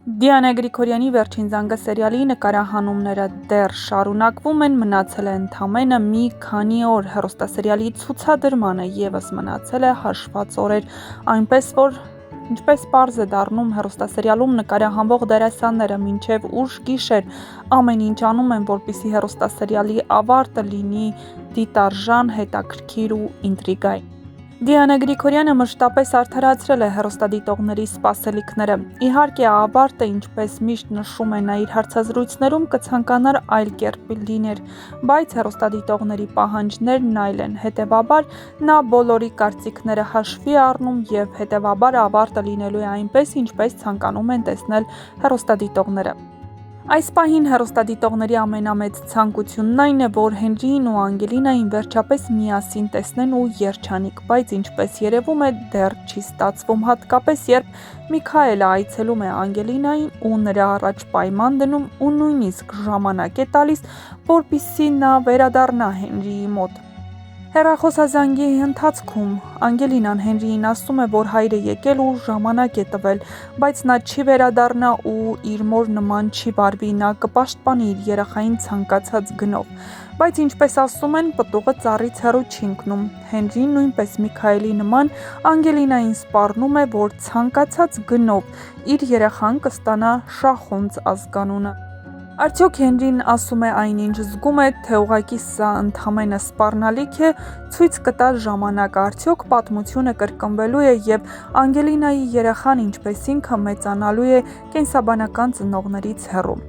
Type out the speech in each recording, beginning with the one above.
Դիանա Գրիգորյանի «Վերջին զանգը» սերիալի նկարահանումները դեռ շարունակվում են, մնացել է ընդամենը մի քանի օր, հեռուստասերիալի ցուցադրմանը ևս մնացել է հաշված օրեր, այնպես որ ինչպես պարզ է դառնում, հեռուստասերիալում նկարահանվող դերասանները մինչև ուշ գիշեր ամեն ինչ անում են, որպեսզի հեռուստասերիալի ավարտը լինի դիտարժան, հետաքրքիր ու ինտրիգայի։ Դիանա Գրիգորյանը մշտապես արդարացրել է հեռուստադիտողների սպասելիքները։ Իհարկե, ավարտը, ինչպես միշտ նշում է նա իր հարցազրույցներում, կցանկանար այլ կերպ լիներ, բայց հեռուստադիտողների պահանջներն այլ են։ Հետևաբար, նա բոլորի կարծիքները հաշվի է առնում և հետևաբար ավարտը լինելու է այնպես, ինչպես ցանկանում են տեսնել հեռուստադիտողները։ Այս պահին հեռուստադիտողների ամենամեծ ցանկությունն այն է, որ Հենրիին ու Անգելինային վերջապես միասին տեսնեն ու երջանիկ, բայց ինչպես երևում է, դեռ չի ստացվում, հատկապես երբ Միքայելը այցելում է Անգելինային ու նրա առաջ պայման դնում ու նույնիսկ ժամանակ է տալիս, որպեսզի նա վերադառնա Հենրիի մոտ։ Հեռախոսազանգի ընթացքում Անգելինան Հենրիին ասում է, որ հայրը եկել ու ժամանակ է տվել, բայց նա չի վերադառնա ու իր մոր նման չի վարվի, նա կպաշտպանի իր երեխային ցանկացած գնով։ Բայց ինչպես ասում են, պտուղը ծառից հեռու չի ընկնում։ Հենրին նույնպես Միքայելի նման Անգելինային սպառնում է, որ ցանկացած գնով իր երեխան կստանա Շախունց ազգանունը։ Արդյոք Հենրին ասում է այնինչ զգում է, թե ուղղակի սա ընդամենը սպառնալիք է, ցույց կտա ժամանակը, արդյոք պատմությունը կրկնվելու է և Անգելինայի երեխան, ինչպես ինքը, մեծանալու է կենսաբանական ծնողներից հեռու։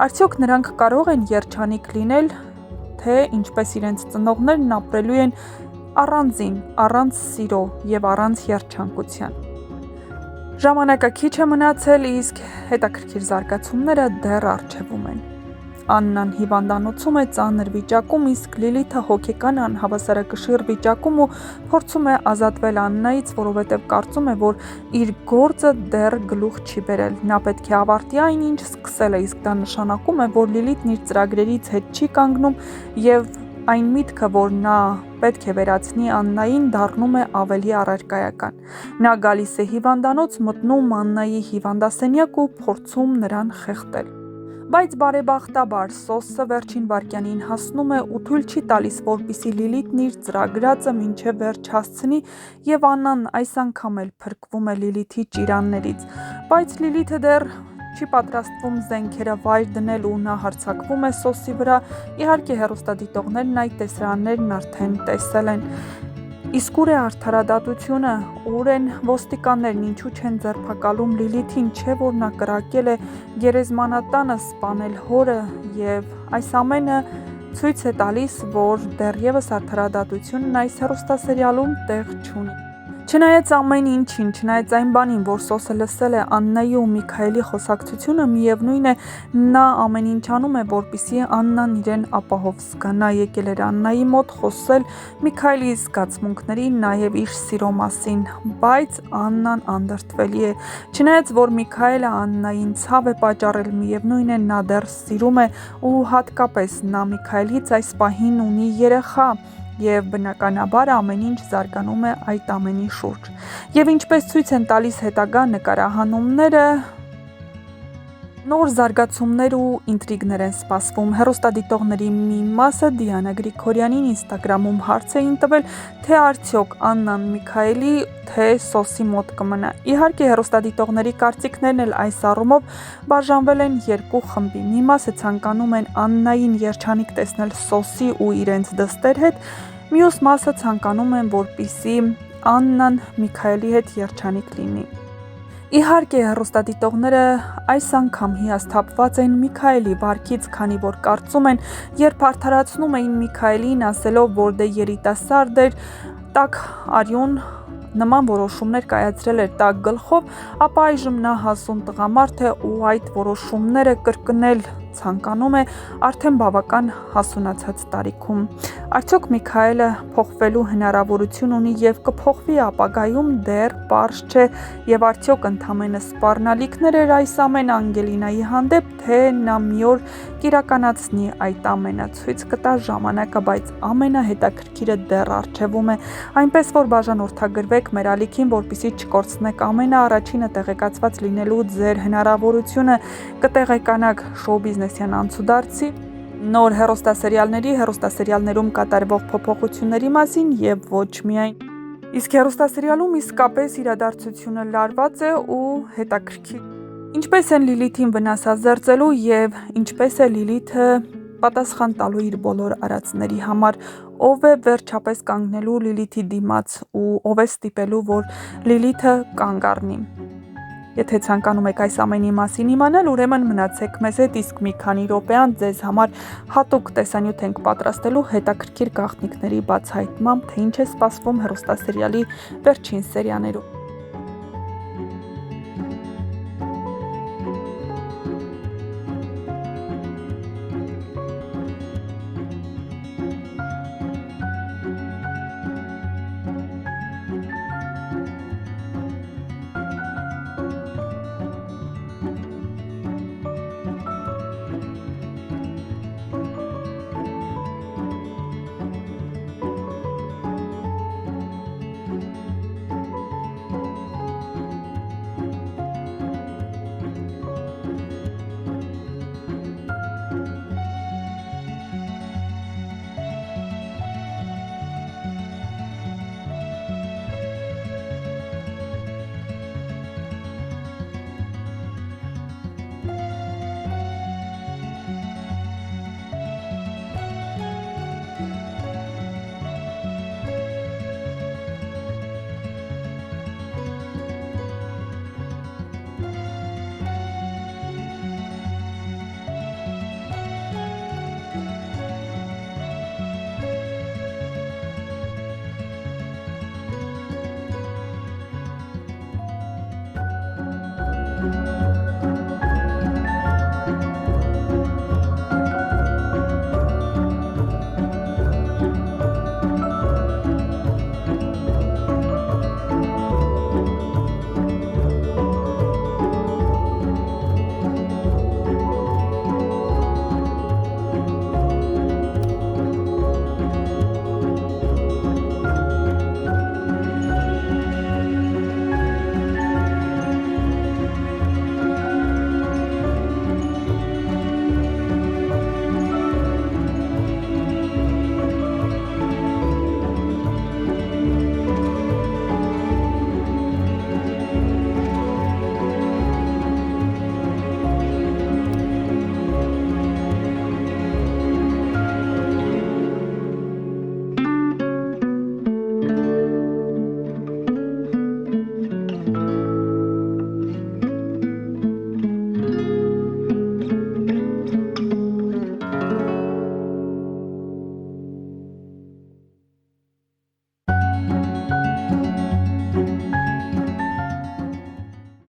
Արդյոք նրանք կարող են երջանիկ լինել, թե ինչպես իրենց ծնողներն ապրելու են առանձին, առանց սիրո և առանց երջանկության։ Ժամանակը քիչ է մնացել, իսկ հետաքրքիր զարգացումները դեռ առջևում են։ Աննան հիվանդանոցում է ծանր վիճակում, իսկ Լիլիթը հոգեկան անհավասարակշիռ վիճակում ու փորձում է ազատվել Աննայից, որովհետև կարծում է, որ իր գործը դեռ գլուխ չի բերել։ Նա պետք է ավարտի այն, ինչ սկսել է, իսկ դա նշանակում է, որ Լիլիթն իր ծրագրերից հետ չի կանգնում և այն միտքը, որ նա պետք է վերացնի Աննային, դառնում է ավելի առարկայական։ Նա գալիս է հիվանդանոց, մտնում Աննայի հիվանդասենյակ ու փորձում նրան խեղդել։ Բայց բարեբախտաբար Սոսը վերջին վայրկյանին հասնում է ու թույլ չի տալիս, որպեսզի Լիլիթն իր ծրագրածը մինչև վերջ հասցնի և Աննան այս անգամ էլ փրկվում է Լիլիթի ճիրաններից։ Բայց Լիլիթը դեռ չի պատրաստվում զենքերը վայր դնել ու նա հարձակվում է Սոսի վրա։ Իհարկե, հեռուստադիտողներն այդ տեսարաններն արդեն տեսել են։ Իսկ ուր է արդարադատությունը, ուր են ոստիկաններն, ինչու չեն ձերբակալում Լիլիթին, չէ՞ որ նա կրակել է գերեզմանատանը, սպանել հորը, և այս ամենը ցույց է տալիս, որ դեռևս արդարադատությունն այս հեռուստասերիալում տեղ չունի։ Չնայած ամեն ինչին, չնայած այն բանին, որ Սոսը լսել է Աննայի ու Միքայելի խոսակցությունը, միևնույն է, նա ամեն ինչ անում է, որպեսզի Աննան իրեն ապահով զգա։ Նա եկել էր Աննայի մոտ խոսել Միքայելի զգացմունքների, նաև իր սիրո մասին, բայց Աննան անդրդվելի է։ Չնայած որ Միքայելը Աննային ցավ է պատճառել, միևնույն է, նա դեռ սիրում է ու հատկապես նա Միքայելից այս պահին ունի երեխա։ Եվ բնականաբար ամեն ինչ զարգանում է այդ ամենի շուրջ։ Եվ ինչպես ցույց են տալիս հետագա նկարահանումները, նոր զարգացումներ ու ինտրիգներ են սպասվում։ Հեռուստադիտողների մի մասը Դիանա Գրիգորյանին Ինստագրամում հարց էին տվել, թե արդյոք Աննան Միքայելի, թե Սոսի մոտ կմնա։ Իհարկե, հեռուստադիտողների կարծիքներն էլ այս առումով բաժանվել են երկու խմբի։ Մի մասը ցանկանում են Աննային երջանիկ տեսնել Սոսի ու իրենց դստեր հետ, մյուս մասը ցանկանում են, որպեսզի Աննան Միքայելի հետ երջանիկ լինի։ Իհարկե, հեռուստադիտողները այս անգամ հիասթափված են Միքայելի վարքից, քանի որ կարծում են, երբ արդարացնում էին Միքայելին, ասելով, որ դե երիտասարդ էր, տաք արյուն, նման որոշումներ կայացրել էր տաք գլխով, ապա այժմ նա հասուն տղամարդ է ու այդ որոշումները կրկնել ցանկանում է արդեն բավական հասունացած տարիքում։ Արդյոք Միքայելը փոխվելու հնարավորություն ունի եւ կփոխվի ապագայում, դեռ պարզ չէ, եւ արդյոք ընդամենը սպառնալիքներ էր այս ամենը Անգելինայի հանդեպ, թե նա մի օր կիրականացնի այդ ամենը, ցույց կտա ժամանակը, բայց ամենահետաքրքիրը դեռ առջևում է, այնպես որ բաժանորդագրվեք մեր ալիքին, որպեսզի չկորցնեք ամենաառաջինը տեղեկացված լինելու ձեր հնարավորությունը, կտեղեկանաք շոու բիզնեսյան անցուդարձի, նոր հեռուստասերիալներում կատարվող փոփոխությունների մասին եւ ոչ միայն։ Իսկ հեռուստասերիալում իսկապես իրադարձությունը լարված է ու հետաքրքիր։ Ինչպես են Լիլիթին վնասազերծելու եւ ինչպես է Լիլիթը պատասխան տալու իր բոլոր արածների համար, ով է վերջապես կանգնելու Լիլիթի դիմաց ու ով է ստիպելու, որ Լիլիթը կանգ առնի։ Եթե ցանկանում եք այս ամենի մասին իմանալ, ուրեմն մնացեք մեզ հետ, իսկ մի քանի րոպեան ձեզ համար հատուկ տեսանյութ ենք պատրաստելու հետաքրքիր գաղտնիքների բացահայտմամբ, թե ինչ է սպասվում հեռուստասերիալի վերջին սերիաներում։